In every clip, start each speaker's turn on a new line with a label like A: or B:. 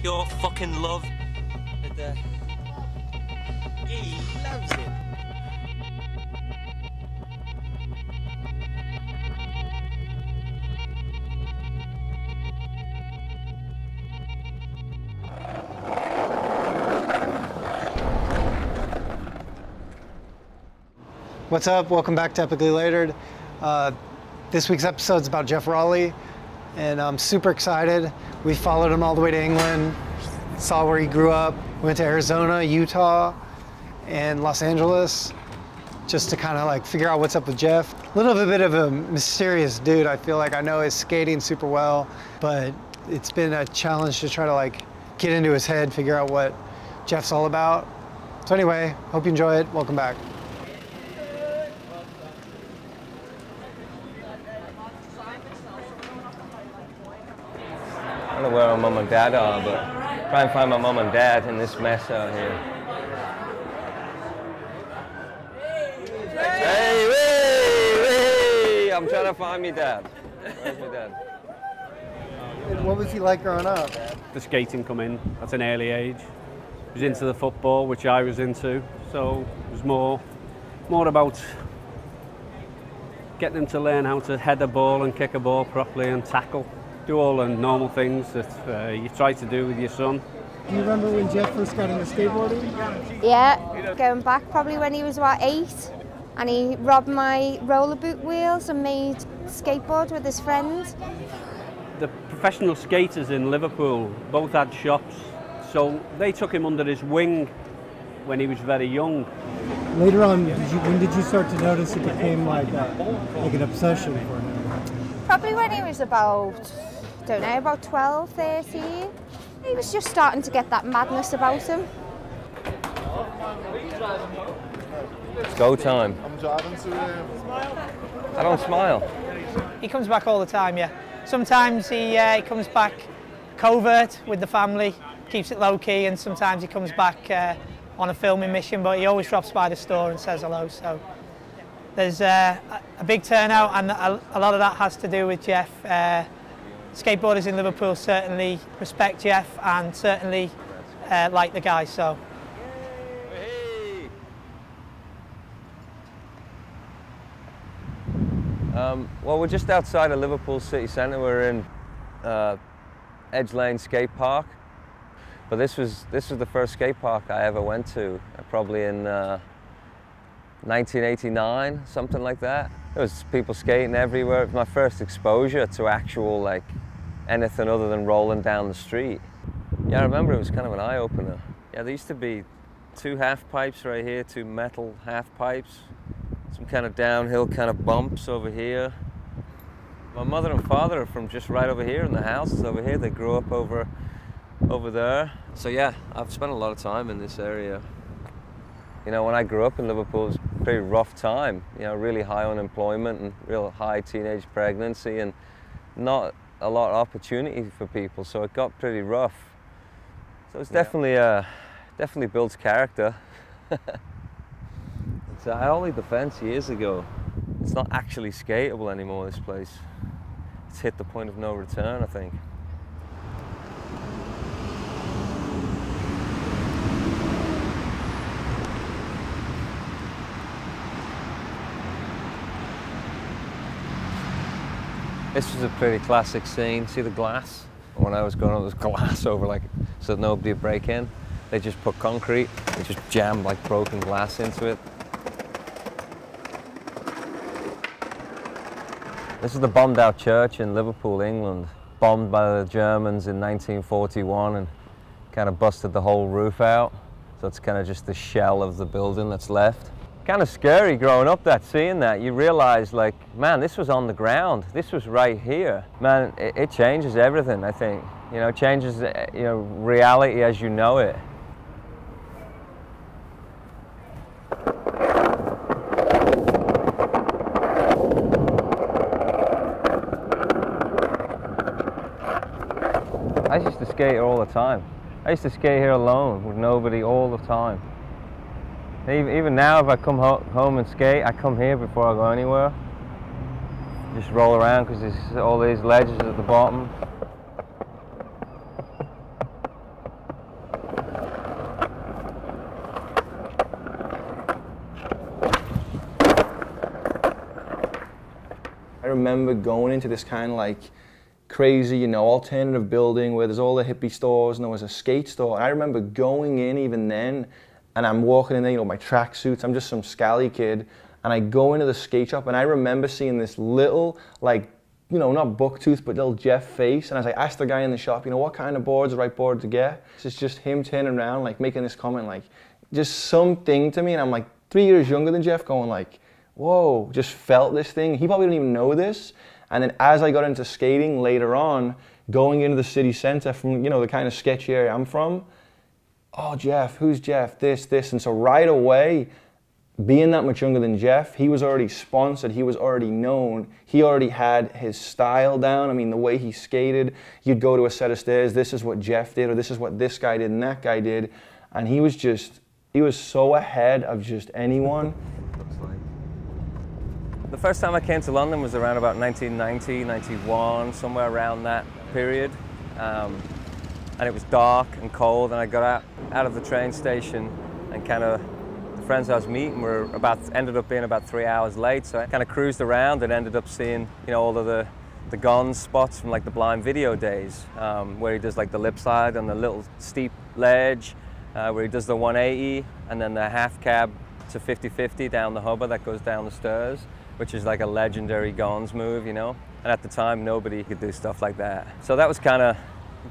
A: pure fucking love. He loves it.
B: What's up? Welcome back to Epically Latered. This week's episode is about Geoff Rowley, and I'm super excited. We followed him all the way to England, saw where he grew up, went to Arizona, Utah, and Los Angeles, just to kind of like figure out what's up with Geoff. A little bit of a mysterious dude. I feel like I know his skating super well, but it's been a challenge to try to like get into his head, figure out what Geoff's all about. So anyway, hope you enjoy it. Welcome back.
C: I don't know where my mum and dad are, but try and find my mum and dad in this mess out here. Hey, I'm trying to find me dad. Where's my dad?
B: What was he like growing up?
D: The skating come in at an early age. He was into the football, which I was into, so it was more about getting him to learn how to head a ball and kick a ball properly and tackle. Do all the normal things that you try to do with your son.
B: Do you remember when Geoff first got into skateboarding?
E: Yeah, going back probably when he was about 8, and he robbed my roller boot wheels and made skateboard with his friend.
D: The professional skaters in Liverpool both had shops, so they took him under his wing when he was very young.
B: Later on, when did you start to notice it became like an obsession for him?
E: Probably when he was about 12, 13. He was just starting to get that madness about him.
C: It's go time. I'm driving to I don't smile.
F: He comes back all the time, yeah. Sometimes he comes back covert with the family, keeps it low key, and sometimes he comes back on a filming mission, but he always drops by the store and says hello. So there's a big turnout, and a lot of that has to do with Geoff. Skateboarders in Liverpool certainly respect Geoff and certainly like the guy. So.
C: Well, we're just outside of Liverpool city centre. We're in Edge Lane Skate Park, but this was the first skate park I ever went to, probably in 1989, something like that. There was people skating everywhere. It was my first exposure to actual like anything other than rolling down the street. Yeah, I remember it was kind of an eye-opener. Yeah, there used to be 2 half pipes right here, 2 metal half pipes, some kind of downhill kind of bumps over here. My mother and father are from just right over here, in the houses over here. They grew up over there. So yeah, I've spent a lot of time in this area. You know, when I grew up in Liverpool, it was a pretty rough time. You know, really high unemployment and real high teenage pregnancy, and not a lot of opportunity for people. So it got pretty rough. So it's definitely builds character. So I only the fence years ago. It's not actually skatable anymore, this place. It's hit the point of no return, I think. This was a pretty classic scene. See the glass? When I was growing up, there was glass over like, so that nobody would break in. They just put concrete, they just jammed like broken glass into it. This is the bombed out church in Liverpool, England. Bombed by the Germans in 1941 and kind of busted the whole roof out. So it's kind of just the shell of the building that's left. Kind of scary growing up seeing that. You realize like, man, this was on the ground. This was right here. Man, it changes everything, I think. You know, it changes, you know, reality as you know it. I used to skate here all the time. I used to skate here alone with nobody all the time. Even now, if I come home and skate, I come here before I go anywhere. Just roll around because there's all these ledges at the bottom.
G: I remember going into this kind of like crazy, you know, alternative building where there's all the hippie stores and there was a skate store. And I remember going in even then, and I'm walking in there, you know, my tracksuits, I'm just some scally kid, and I go into the skate shop and I remember seeing this little, like, you know, not bucktooth, but little Geoff face. And as I asked the guy in the shop, you know, what kind of board's the right board to get? It's just him turning around, like making this comment, like, just something to me. And I'm like 3 years younger than Geoff, going like, whoa, just felt this thing. He probably didn't even know this. And then as I got into skating later on, going into the city center from, you know, the kind of sketchy area I'm from, oh, Geoff, who's Geoff? This. And so right away, being that much younger than Geoff, he was already sponsored, he was already known, he already had his style down. I mean, the way he skated, you'd go to a set of stairs, this is what Geoff did, or this is what this guy did and that guy did. And he was so ahead of just anyone.
C: The first time I came to London was around about 1990, 91, somewhere around that period. And it was dark and cold, and I got out of the train station, and kind of the friends I was meeting ended up being about 3 hours late, so I kind of cruised around and ended up seeing, you know, all of the Gone spots from like the Blind Video days, where he does like the lip slide on the little steep ledge, where he does the 180, and then the half cab to 50-50 down the hubba that goes down the stairs, which is like a legendary Gone's move, you know? And at the time, nobody could do stuff like that. So that was kind of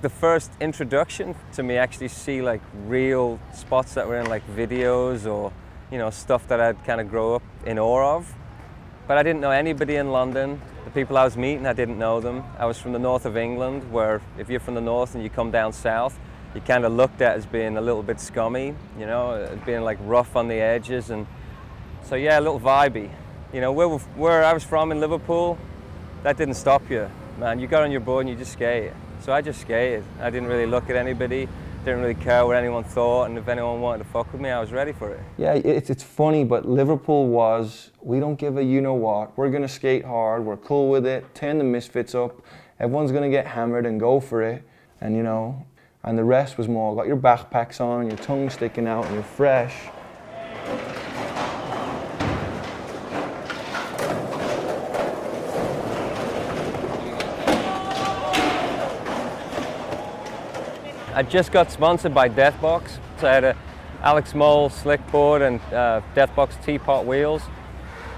C: the first introduction to me actually see like real spots that were in like videos or, you know, stuff that I'd kind of grow up in awe of. But I didn't know anybody in London. The people I was meeting, I didn't know them. I was from the north of England, where if you're from the north and you come down south, you're kind of looked at as being a little bit scummy, you know, being like rough on the edges. And so yeah, a little vibey. You know, where I was from in Liverpool, that didn't stop you, man. You got on your board and you just skate. So I just skated. I didn't really look at anybody, didn't really care what anyone thought, and if anyone wanted to fuck with me, I was ready for it.
G: Yeah, it's funny, but Liverpool was, we don't give a you-know-what, we're gonna skate hard, we're cool with it, turn the misfits up, everyone's gonna get hammered and go for it, and you know, and the rest was more, got your backpacks on, your tongue sticking out, and you're fresh.
C: I just got sponsored by Deathbox. So I had a Alex Mole slick board and Deathbox teapot wheels.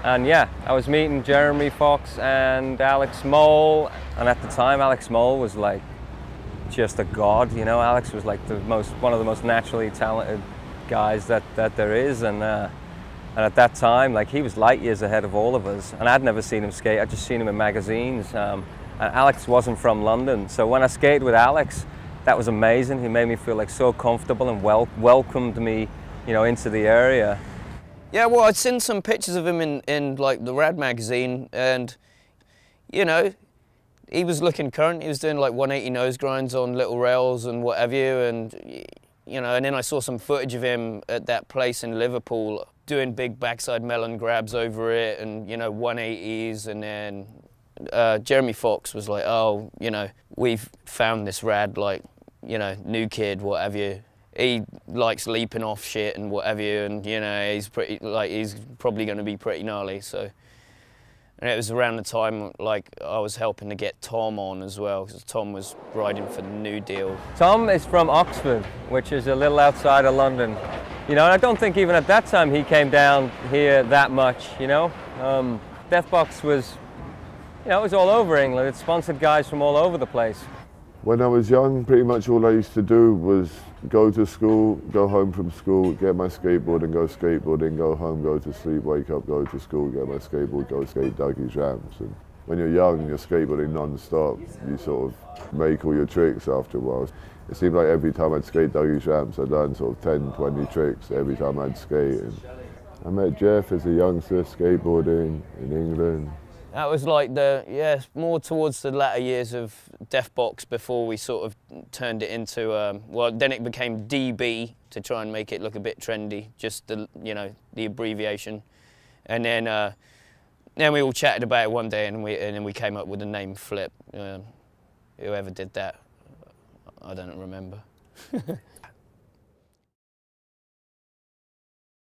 C: And yeah, I was meeting Jeremy Fox and Alex Mole. And at the time, Alex Mole was like just a god, you know. Alex was like one of the most naturally talented guys that there is. And at that time, like, he was light years ahead of all of us. And I'd never seen him skate, I'd just seen him in magazines. And Alex wasn't from London. So when I skated with Alex, that was amazing. He made me feel like so comfortable and welcomed me, you know, into the area.
H: Yeah, well, I'd seen some pictures of him in like the Rad magazine, and you know, he was looking current. He was doing like 180 nose grinds on little rails and what have you, and you know, and then I saw some footage of him at that place in Liverpool doing big backside melon grabs over it, and you know, 180s, and then Jeremy Fox was like, oh, you know, we've found this rad, like, you know, new kid, what have you. He likes leaping off shit and what have you, and you know, he's probably going to be pretty gnarly. So, and it was around the time like I was helping to get Tom on as well, because Tom was riding for the New Deal.
C: Tom is from Oxford, which is a little outside of London. You know, and I don't think even at that time he came down here that much, you know. Deathbox was, you know, it was all over England. It sponsored guys from all over the place.
I: When I was young, pretty much all I used to do was go to school, go home from school, get my skateboard and go skateboarding, go home, go to sleep, wake up, go to school, get my skateboard, go skate Dougie's ramps. And when you're young and you're skateboarding non-stop, you sort of make all your tricks after a while. It seemed like every time I'd skate Dougie's ramps, I'd learn sort of 10, 20 tricks every time I'd skate. And I met Geoff as a youngster skateboarding in England.
H: That was like more towards the latter years of Deathbox before we sort of turned it into, well, then it became DB to try and make it look a bit trendy, just the, you know, the abbreviation. And then we all chatted about it one day, and then we came up with the name Flip. Whoever did that, I don't remember.